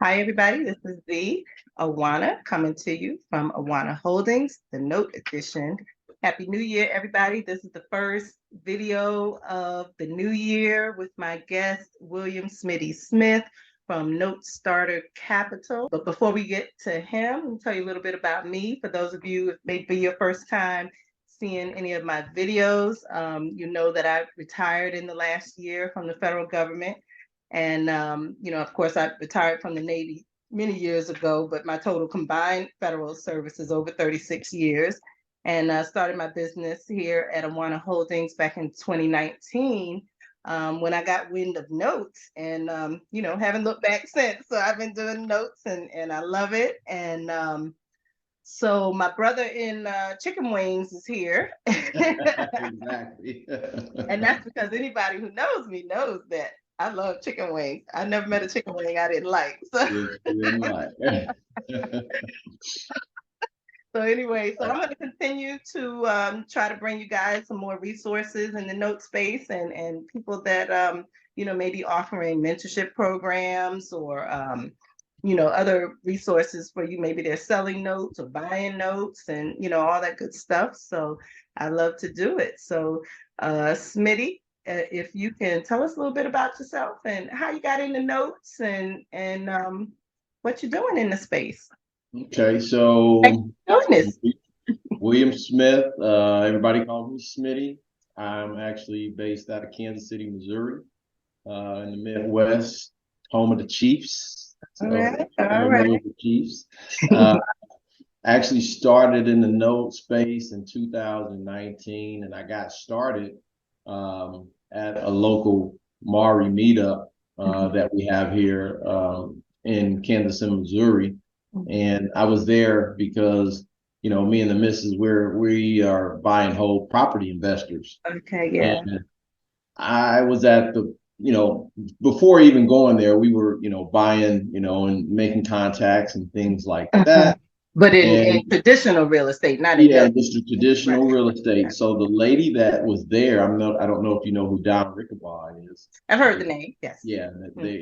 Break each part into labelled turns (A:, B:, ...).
A: Hi, everybody. This is the Awanna coming to you from Awanna Holdings, the Note Edition. Happy New Year, everybody. This is the first video of the new year with my guest, William Smitty Smith from Note Starter Capital. But before we get to him, let me tell you a little bit about me. For those of you, it may be your first time seeing any of my videos, you know that I retired in the last year from the federal government. And, of course, I retired from the Navy many years ago, but my total combined federal service is over 36 years. And I started my business here at Awanna Holdings back in 2019 when I got wind of notes and, haven't looked back since. So I've been doing notes and I love it. And so my brother in chicken wings is here.
B: Exactly.
A: And that's because anybody who knows me knows that I love chicken wings. I never met a chicken wing I didn't like. So, so anyway, so I'm going to continue to try to bring you guys some more resources in the note space and people that, maybe offering mentorship programs or, other resources for you. Maybe they're selling notes or buying notes and, all that good stuff. So I love to do it. So Smitty, if you can tell us a little bit about yourself and how you got into notes and what you're doing in the space.
B: Okay, so
A: Doing this.
B: William Smith, everybody calls me Smitty. I'm actually based out of Kansas City, Missouri, in the Midwest, home of the Chiefs.
A: All right.
B: The Chiefs. Actually started in the note space in 2019, and I got started at a local Maury meetup that we have here in Kansas City, Missouri. And I was there because, me and the missus, we are buy and hold property investors.
A: Okay, yeah.
B: And I was at the, before even going there, we were, buying, and making contacts and things like that.
A: But in traditional real estate, not in
B: just the traditional real estate. So the lady that was there, I don't know if you know who Don Rickabaugh is.
A: I've heard the name, yes.
B: Yeah,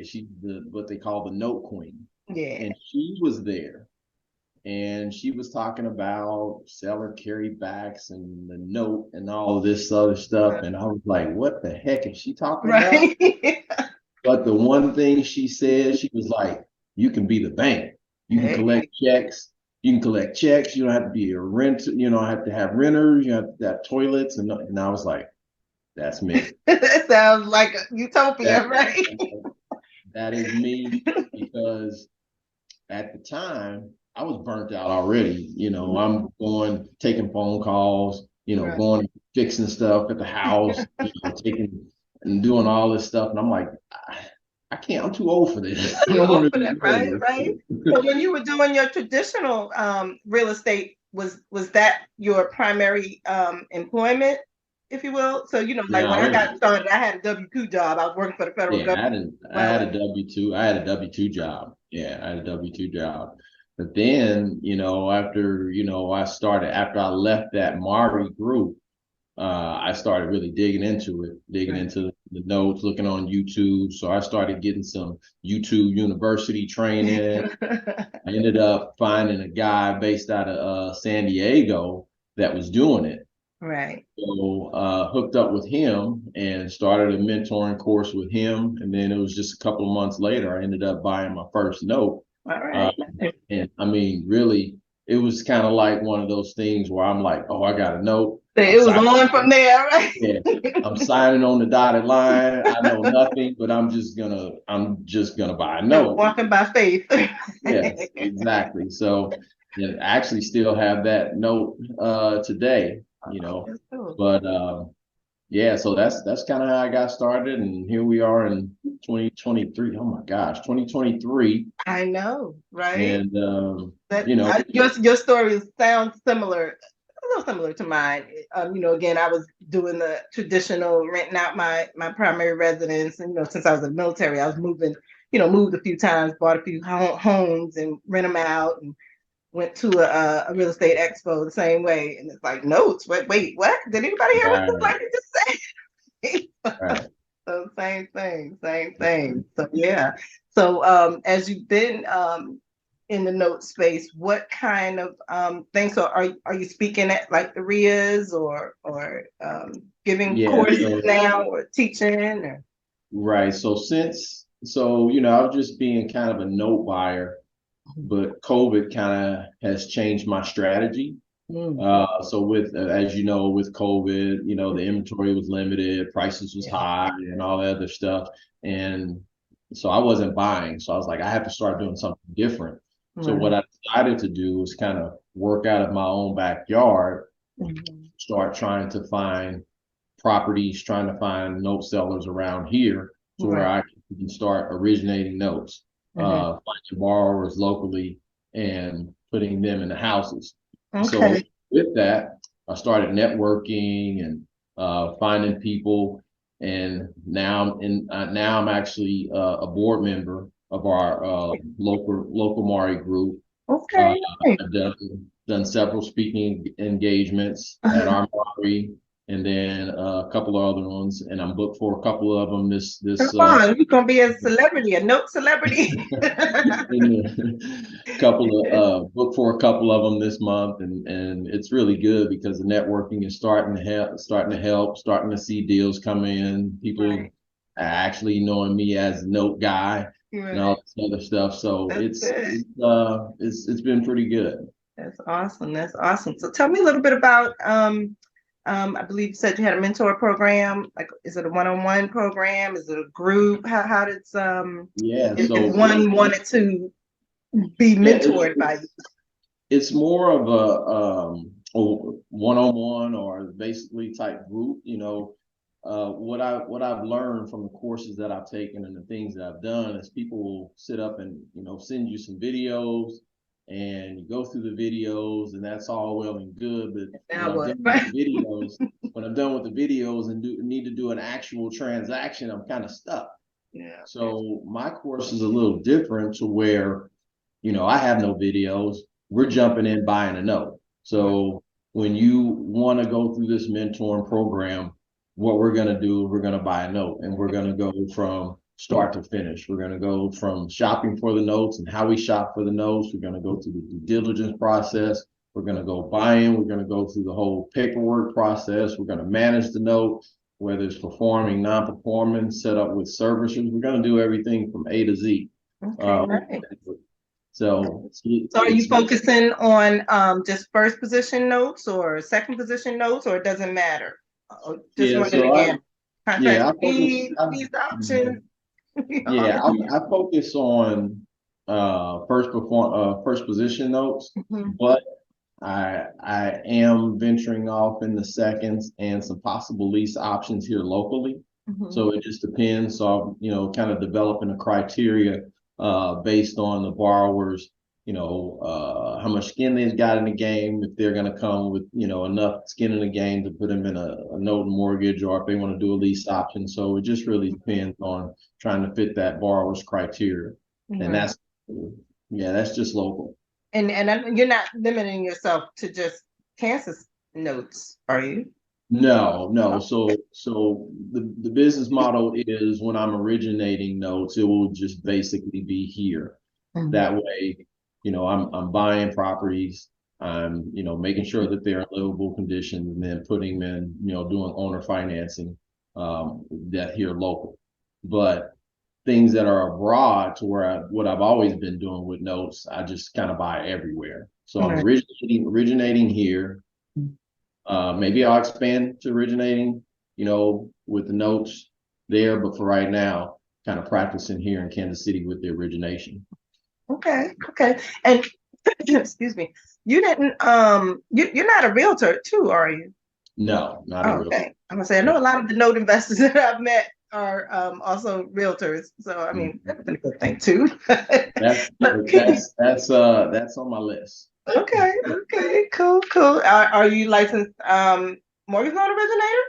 B: she's what they call the note queen.
A: Yeah.
B: And she was there. And she was talking about seller carrybacks and the note and all of this other stuff. And I was like, what the heck is she talking about? But the one thing she said, she was like, you can be the bank. You can collect checks. You can collect checks. You don't have to be a rent. You don't have to have renters. You have to have toilets. And I was like, that's me.
A: That sounds like a utopia, right?
B: That is me, because at the time I was burnt out already. I'm taking phone calls, going fixing stuff at the house, taking and doing all this stuff. And I'm like, I can't, I'm too old for this.
A: Right. So when you were doing your traditional real estate, was that your primary employment, if you will? So, when I got started, I had a W-2 job. I was working for the federal government.
B: I had a W-2. I had a W-2 job. Yeah, I had a W-2 job. But then, after I left that Maury group, I started really digging into the notes, looking on YouTube. So I started getting some YouTube University training. I ended up finding a guy based out of San Diego that was doing it.
A: Right.
B: So hooked up with him and started a mentoring course with him. And then it was just a couple of months later, I ended up buying my first note.
A: All right.
B: And I mean, really, it was kind of like one of those things where I'm like, oh, I got a note.
A: It was on from there, right?
B: Yeah, I'm signing on the dotted line. I know nothing, but I'm just gonna buy a note.
A: Walking by faith.
B: Yeah, exactly. So I actually still have that note today, But yeah, so that's kind of how I got started, and here we are in 2023. Oh my gosh, 2023.
A: I know, right?
B: And
A: your story sounds similar, a little similar to mine. Again, I was doing the traditional renting out my primary residence, and since I was in the military, I was moved a few times, bought a few homes and rent them out, and went to a real estate expo the same way. And it's like, notes, wait, what? Did anybody hear what this lady just said? So same thing, same thing. So yeah. So as you've been in the note space, what kind of things are you speaking at, like the RIAs, or giving
B: Yeah,
A: courses now, or teaching, or
B: right. So I was just being kind of a note buyer, but COVID kind of has changed my strategy.
A: Mm,
B: So as you know, with COVID, the inventory was limited, prices was
A: yeah,
B: high, and all that other stuff. And so I wasn't buying. So I was like, I have to start doing something different. So what
A: right.
B: I decided to do was kind of work out of my own backyard,
A: Mhm.
B: start trying to find properties, trying to find note sellers around here to where
A: Right.
B: I can start originating notes,
A: Mhm.
B: finding borrowers locally and putting them in the houses. So
A: Okay.
B: with that, I started networking and finding people, and now I'm actually a board member of our local Mari group. Uh,
A: Okay. Nice.
B: I've done several speaking engagements at our Mari, and then a couple of other ones, and I'm booked for a couple of them
A: Come
B: this
A: on, you're gonna be a celebrity, a note celebrity.
B: in a couple of booked for a couple of them this month, and it's really good because the networking is starting to see deals come in, people
A: Right.
B: actually knowing me as a note guy and all
A: Right.
B: this other stuff. So
A: That's good.
B: it's been pretty good.
A: That's awesome. That's awesome. So tell me a little bit about I believe you said you had a mentor program. Like, is it a one-on-one program? Is it a group? How does
B: Yeah,
A: if
B: so
A: one wanted to be
B: yeah,
A: mentored by you?
B: it's more of a one-on-one or basically type group. What I've learned from the courses that I've taken and the things that I've done is people will sit up and send you some videos, and you go through the videos, and that's all well and good. But
A: Now what? Right.
B: when I'm done with the videos and need to do an actual transaction, I'm kind of stuck.
A: Yeah.
B: So my course is a little different to where I have no videos. We're jumping in buying a note. So when you want to go through this mentoring program, what we're going to do, we're going to buy a note, and we're going to go from start to finish. We're going to go from shopping for the notes and how we shop for the notes. We're going to go through the due diligence process. We're going to go buying. We're going to go through the whole paperwork process. We're going to manage the note, whether it's performing, non-performing, set up with servicers. We're going to do everything from A to Z.
A: Okay,
B: Uh,
A: right.
B: so
A: So are you
B: it's
A: focusing on just first position notes or second position notes, or it doesn't matter? Just
B: yeah.
A: run it
B: So I
A: again. Contract
B: yeah I focus.
A: speed, lease options, all
B: Yeah,
A: that.
B: I focus on first position notes,
A: Mhm,
B: but I am venturing off in the seconds and some possible lease options here locally.
A: mhm.
B: So it just depends. So I'm, kind of developing a criteria based on the borrowers, how much skin they've got in the game, if they're going to come with, enough skin in the game to put them in a note and mortgage, or if they want to do a lease option. So it just really depends on trying to fit that borrower's criteria. And
A: Right.
B: that's just local.
A: You're not limiting yourself to just Kansas notes, are you?
B: No, no.
A: Oh,
B: So the business model is when I'm originating notes, it will just basically be here.
A: mhm.
B: That way, I'm buying properties, I'm, making sure that they're in livable condition, and then putting them in, doing owner financing, that here local. But things that are abroad to where what I've always been doing with notes, I just kind of buy everywhere. So I'm
A: Right.
B: originating here. Maybe I'll expand to originating, with the notes there, but for right now, kind of practicing here in Kansas City with the origination.
A: Okay. Okay. And excuse me, you didn't you're not a realtor too, are you?
B: No, not a
A: Oh,
B: real.
A: okay. I'm gonna say I know a lot of the note investors that I've met are also realtors. So I mean that's a good thing too.
B: That's
A: But can you
B: that's on my list.
A: okay, okay, cool, cool. Are you licensed mortgage loan originator?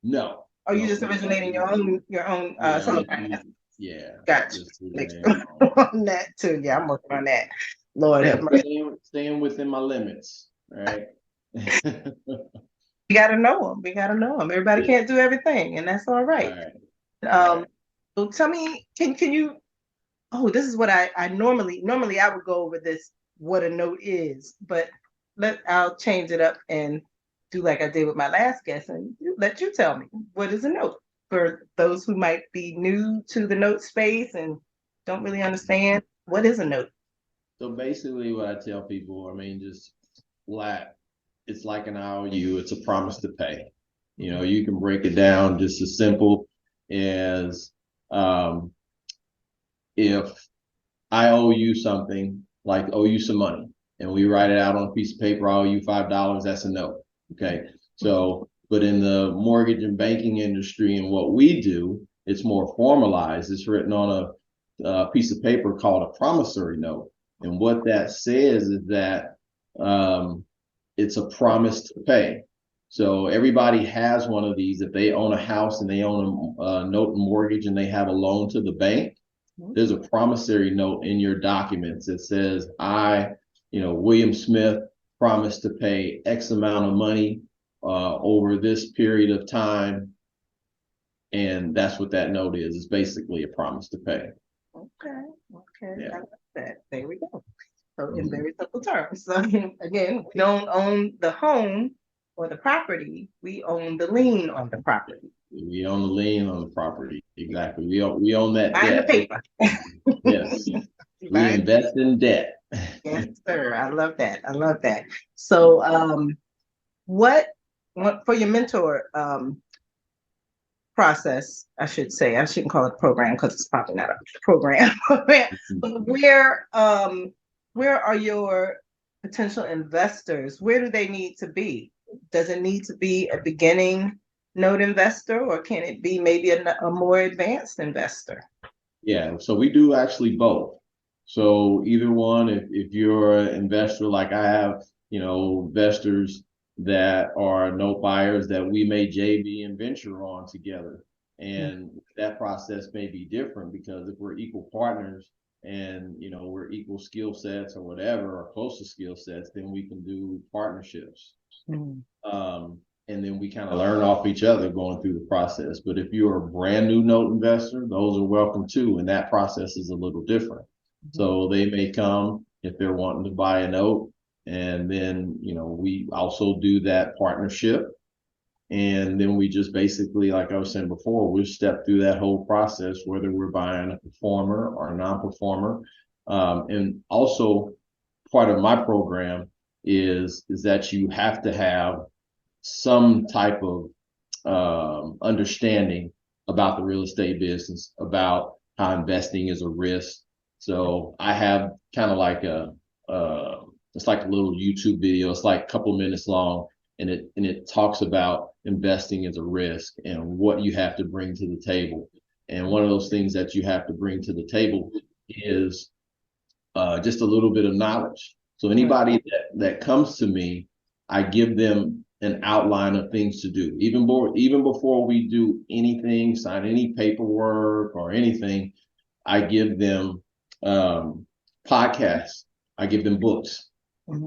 B: No,
A: Or are you
B: no,
A: just
B: no.
A: originating your own
B: Yeah,
A: seller finance?
B: yeah,
A: Gotcha.
B: just
A: Next
B: originating my own.
A: on that too. Yeah, I'm working on that. Lord have mercy.
B: Staying within my limits, right?
A: We gotta know them. We gotta know them. Everybody can't do everything, and that's all right.
B: Right.
A: So tell me, can you, oh, this is what I normally I would go over this, what a note is, but I'll change it up and do like I did with my last guest and let you tell me what is a note for those who might be new to the note space and don't really understand what is a note.
B: So basically what I tell people, I mean, just flat, it's like an IOU, it's a promise to pay. You know, you can break it down just as simple as um, if I owe you something, like owe you some money, and we write it out on a piece of paper, I owe you $5, that's a note. Okay. So, but in the mortgage and banking industry and what we do, it's more formalized. It's written on a piece of paper called a promissory note. And what that says is that it's a promise to pay. So everybody has one of these. If they own a house and they own a note and mortgage and they have a loan to the bank, there's a promissory note in your documents that says, William Smith, promised to pay X amount of money over this period of time. And that's what that note is. It's basically a promise to pay.
A: Okay.
B: Yeah.
A: I like that. There we go. So in very simple terms. So again, we don't own the home or the property. We own the lien on the property.
B: We own the lien on the property. Exactly. We own that
A: Buy the
B: debt.
A: paper.
B: Yes. We invest in debt.
A: Yes, sir. I love that. So what for your mentor process, I should say, I shouldn't call it a program because it's probably not a program. But where are your potential investors? Where do they need to be? Does it need to be a beginning note investor, or can it be maybe a more advanced investor?
B: Yeah, so we do actually both. So either one, if you're an investor, like I have, investors that are note buyers that we may JV and venture on together. And that process may be different because if we're equal partners and, we're equal skill sets or whatever, or close to skill sets, then we can do partnerships. And then we kind of learn off each other going through the process. But if you're a brand new note investor, those are welcome too. And that process is a little different. So they may come if they're wanting to buy a note. And then, we also do that partnership. And then we just basically, like I was saying before, we'll step through that whole process, whether we're buying a performer or a non-performer. And also part of my program is that you have to have some type of understanding about the real estate business, about how investing is a risk. So I have kind of like it's like a little YouTube video. It's like a couple minutes long, and it talks about investing as a risk and what you have to bring to the table. And one of those things that you have to bring to the table is just a little bit of knowledge. So anybody that comes to me, I give them an outline of things to do. Even before we do anything, sign any paperwork or anything, I give them podcasts. I give them books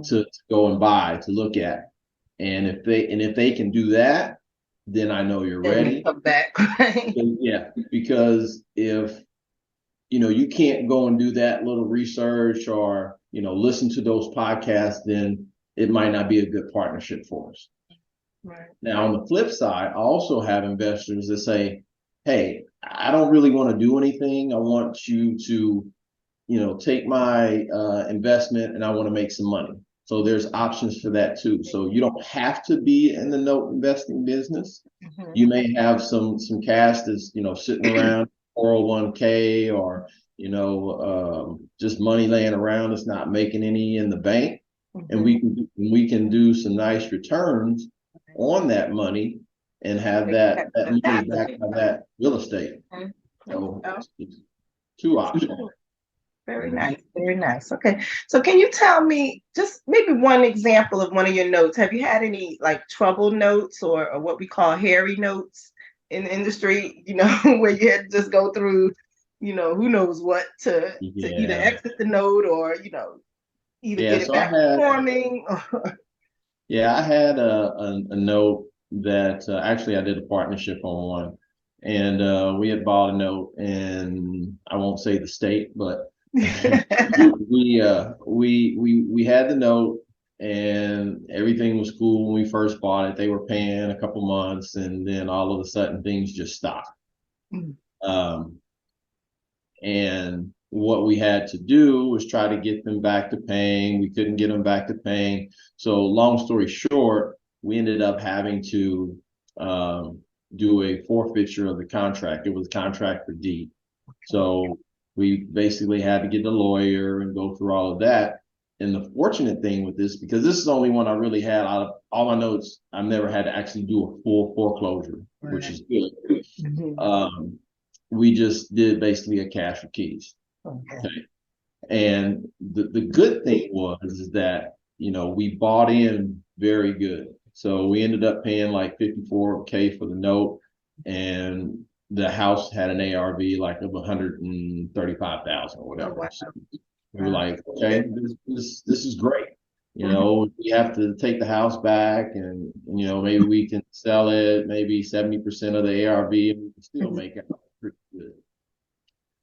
B: to go and buy, to look at. And if they can do that, then I know you're ready.
A: Come back.
B: Yeah, because if you can't go and do that little research or, listen to those podcasts, then it might not be a good partnership for us.
A: Right.
B: Now, on the flip side, I also have investors that say, hey, I don't really want to do anything. I want you to, take my investment and I want to make some money. So there's options for that too. So you don't have to be in the note investing business. You may have some cash that's, sitting around 401k or, just money laying around that's not making any in the bank. And we can do some nice returns on that money and have that money backed by that real estate. So it's two options.
A: Very nice, very nice. Okay, so can you tell me just maybe one example of one of your notes? Have you had any like trouble notes or what we call hairy notes in the industry, where you had to just go through, who knows what to either exit the note or, either get it back performing or...
B: Yeah, I had a note that actually I did a partnership on one and we had bought a note, and I won't say the state, but we had the note, and everything was cool when we first bought it. They were paying a couple months, and then all of a sudden things just stopped. Um, and what we had to do was try to get them back to paying. We couldn't get them back to paying. So long story short, we ended up having to do a forfeiture of the contract. It was a contract for deed. So we basically had to get the lawyer and go through all of that. And the fortunate thing with this, because this is the only one I really had out of all my notes, I've never had to actually do a full foreclosure, which is good. We just did basically a cash for keys. Okay. And the good thing was is that, we bought in very good. So we ended up paying like $54K for the note, and the house had an ARV like of 135,000 or whatever. So we were like, okay, this is great. We have to take the house back, and maybe we can sell it, maybe 70% of the ARV, and we can still make it pretty good.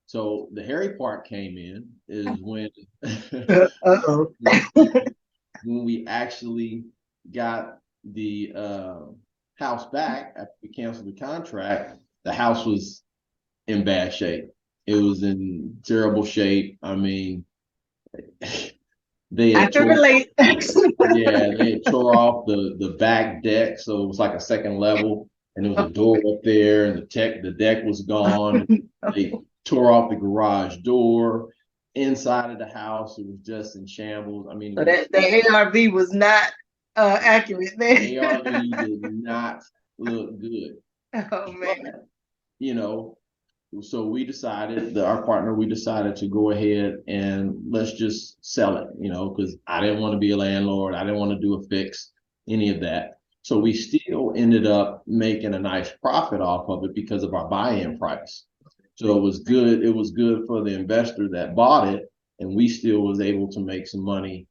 B: So the hairy part came in is when when we actually got the house back after we canceled the contract. The house was in bad shape. It was in terrible shape. I mean, they had
A: relate.
B: they had tore off the back deck, so it was like a second level, and there was a door up there, and the deck was gone. They tore off the garage door. Inside of the house, it was just in shambles. I mean,
A: so the ARV was not accurate there.
B: The ARV did not look good.
A: Oh man.
B: So we decided, our partner, we decided to go ahead and let's just sell it, because I didn't want to be a landlord. I didn't want to do a fix, any of that. So we still ended up making a nice profit off of it because of our buy-in price. So it was good. It was good for the investor that bought it, and we still was able to make some money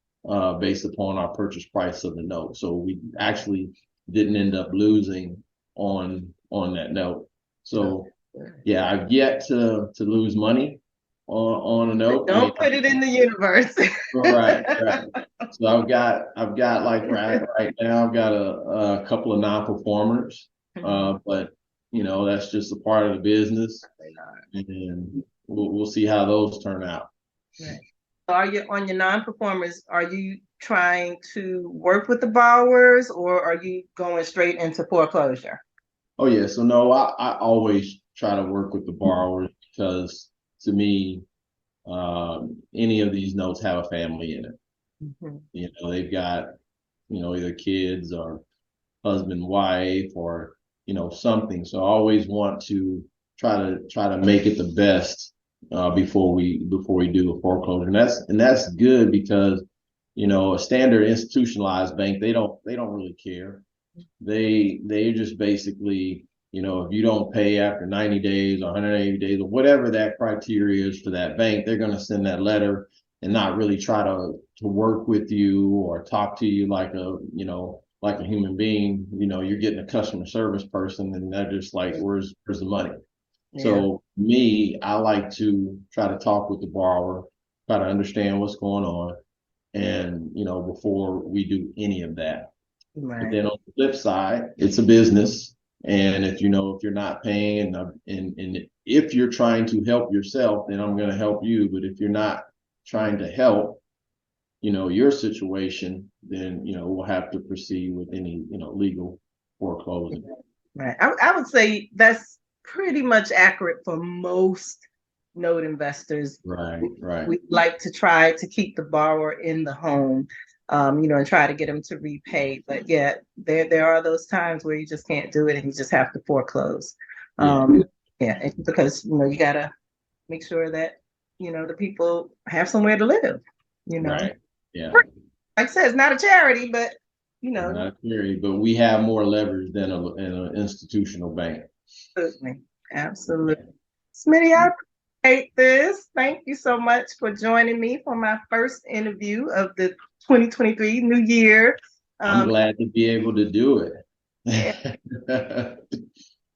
B: based upon our purchase price of the note. So we actually didn't end up losing on that note. So yeah, I've yet to lose money on a note.
A: Don't put it in the universe.
B: Right. So I've got like right now I've got a couple of non-performers, but that's just a part of the business, and we'll see how those turn out.
A: Right. Are you on your non-performers? Are you trying to work with the borrowers, or are you going straight into foreclosure?
B: Oh yeah, so no, I always try to work with the borrowers because to me, any of these notes have a family in it. They've got either kids or husband, wife, or something. So I always want to try to make it the best before we do a foreclosure, and that's good because a standard institutionalized bank, they don't really care. They just basically, if you don't pay after 90 days or 180 days or whatever that criteria is for that bank, they're going to send that letter and not really try to work with you or talk to you like a human being. You're getting a customer service person, and they're just like, where's the money? Yeah. So me, I like to try to talk with the borrower, try to understand what's going on, and before we do any of that. Right. But then on the flip side, it's a business, and if you're not paying, and if you're trying to help yourself, then I'm going to help you. But if you're not trying to help, your situation, then we'll have to proceed with any legal foreclosure.
A: Right. I would say that's pretty much accurate for most note investors.
B: Right.
A: We like to try to keep the borrower in the home, and try to get them to repay. But yeah, there are those times where you just can't do it and you just have to foreclose. Because you gotta make sure that the people have somewhere to live.
B: Right. Yeah.
A: Like I said, it's not a charity, but
B: not a charity, but we have more leverage than an institutional bank.
A: Absolutely. Smitty, I appreciate this. Thank you so much for joining me for my first interview of the 2023 New Year.
B: I'm glad to be able to do it.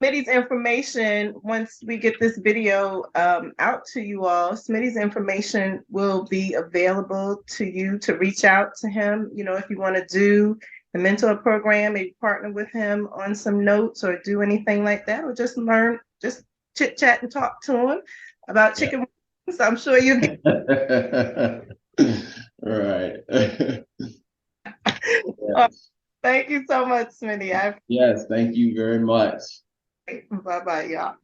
A: Smitty's information, once we get this video out to you all, Smitty's information will be available to you to reach out to him. You know, if you want to do the mentor program, maybe partner with him on some notes or do anything like that, or just learn, just chit chat and talk to him about
B: Yeah.
A: chicken wings. I'm sure you get.
B: Right. Yes.
A: Thank you so much, Smitty.
B: Yes, thank you very much.
A: Bye bye, y'all.